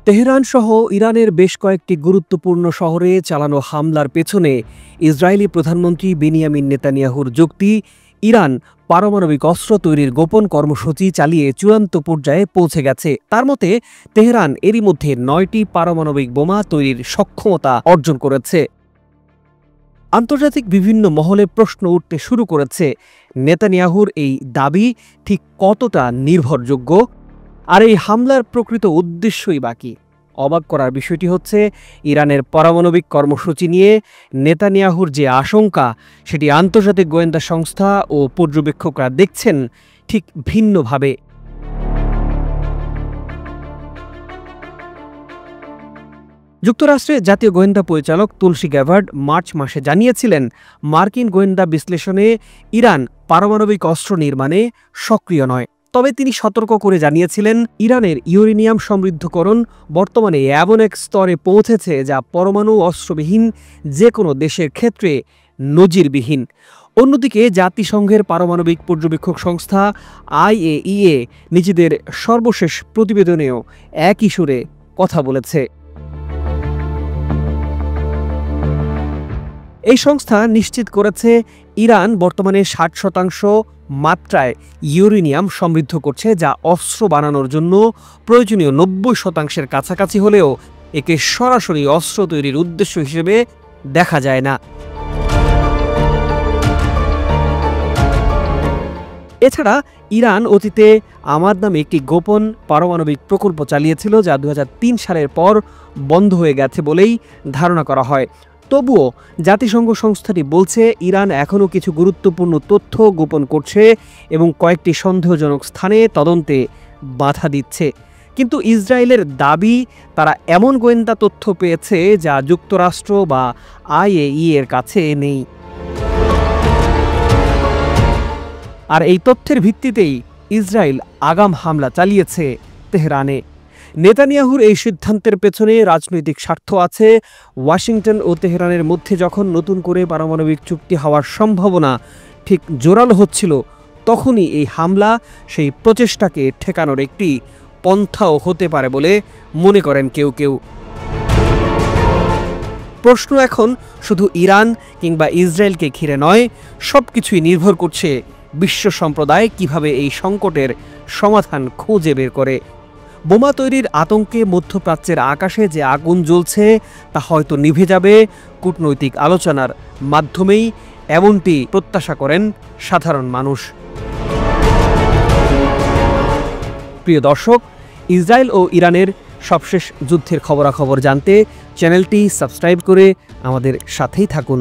Tehran সহ ইরানের বেশ কয়েকটি গুরুত্বপূর্ণ শহরে চালানো হামলার পেছনে ইসরায়েলি প্রধানমন্ত্রী বেনিয়ামিন নেতানিয়াহুর যুক্তি, ইরান পারমাণবিক অস্ত্র তৈরির গোপন কর্মসূচি চালিয়ে চূড়ান্ত পর্যায়ে পৌঁছে গেছে। তার মতে তেহরান এরই মধ্যে ৯টি পারমাণবিক বোমা তৈরির সক্ষমতা অর্জন করেছে। আন্তর্জাতিক বিভিন্ন মহলে প্রশ্ন উঠতে শুরু করেছে, নেতানিয়াহুর এই দাবি ঠিক কতটা নির্ভরযোগ্য, আর এই হামলার প্রকৃত উদ্দেশ্যই বাকি। অবাক করার বিষয়টি হচ্ছে, ইরানের পারমাণবিক কর্মসূচি নিয়ে নেতানিয়াহুর যে আশঙ্কা, সেটি আন্তর্জাতিক গোয়েন্দা সংস্থা ও পর্যবেক্ষকরা দেখছেন ঠিক ভিন্নভাবে। যুক্তরাষ্ট্রের জাতীয় গোয়েন্দা পরিচালক তুলসী গ্যাবার্ড মার্চ মাসে জানিয়েছিলেন, মার্কিন গোয়েন্দা বিশ্লেষণে ইরান পারমাণবিক অস্ত্র নির্মাণে সক্রিয় নয়। তবে তিনি সতর্ক করে জানিয়েছিলেন, ইরানের ইউরেনিয়াম সমৃদ্ধকরণ বর্তমানে এমন এক স্তরে পৌঁছেছে যা পরমাণু অস্ত্রবিহীন যে কোনো দেশের ক্ষেত্রে নজিরবিহীন। অন্যদিকে জাতিসংঘের পারমাণবিক পর্যবেক্ষক সংস্থা IAEA নিজেদের সর্বশেষ প্রতিবেদনেও একই সুরে কথা বলেছে। এই সংস্থা নিশ্চিত করেছে, ইরান বর্তমানে 60% মাত্রায় ইউরেনিয়াম সমৃদ্ধ করছে, যা অস্ত্র বানানোর জন্য প্রয়োজনীয় 90%-এর কাছাকাছি হলেও একে সরাসরি অস্ত্র তৈরির উদ্দেশ্য হিসেবে দেখা যায় না। এছাড়া ইরান অতীতে আমাদ নামে একটি গোপন পারমাণবিক প্রকল্প চালিয়েছিল, যা 2003 সালের পর বন্ধ হয়ে গেছে বলেই ধারণা করা হয়। তবুও জাতিসংঘ সংস্থাটি বলছে, ইরান এখনও কিছু গুরুত্বপূর্ণ তথ্য গোপন করছে এবং কয়েকটি সন্দেহজনক স্থানে তদন্তে বাধা দিচ্ছে। কিন্তু ইসরায়েলের দাবি, তারা এমন গোয়েন্দা তথ্য পেয়েছে যা যুক্তরাষ্ট্র বা IAEA এর কাছে নেই। আর এই তথ্যের ভিত্তিতেই ইসরায়েল আগাম হামলা চালিয়েছে তেহরানে। নেতানিয়াহুর এই সিদ্ধান্তের পেছনে রাজনৈতিক স্বার্থ আছে। ওয়াশিংটন ও তেহরানের মধ্যে যখন নতুন করে পারমাণবিক চুক্তি হওয়ার সম্ভাবনা ঠিক জোরালো হচ্ছিল, তখনই এই হামলা সেই প্রচেষ্টাকে ঠেকানোর একটি পন্থাও হতে পারে বলে মনে করেন কেউ কেউ। প্রশ্ন এখন শুধু ইরান কিংবা ইসরায়েলকে ঘিরে নয়, সবকিছুই নির্ভর করছে বিশ্ব সম্প্রদায় কিভাবে এই সংকটের সমাধান খুঁজে বের করে। বোমা তৈরির আতঙ্কে মধ্যপ্রাচ্যের আকাশে যে আগুন জ্বলছে, তা হয়তো নিভে যাবে কূটনৈতিক আলোচনার মাধ্যমেই, এমনটি প্রত্যাশা করেন সাধারণ মানুষ। প্রিয় দর্শক, ইসরায়েল ও ইরানের সবশেষ যুদ্ধের খবরাখবর জানতে চ্যানেলটি সাবস্ক্রাইব করে আমাদের সাথেই থাকুন।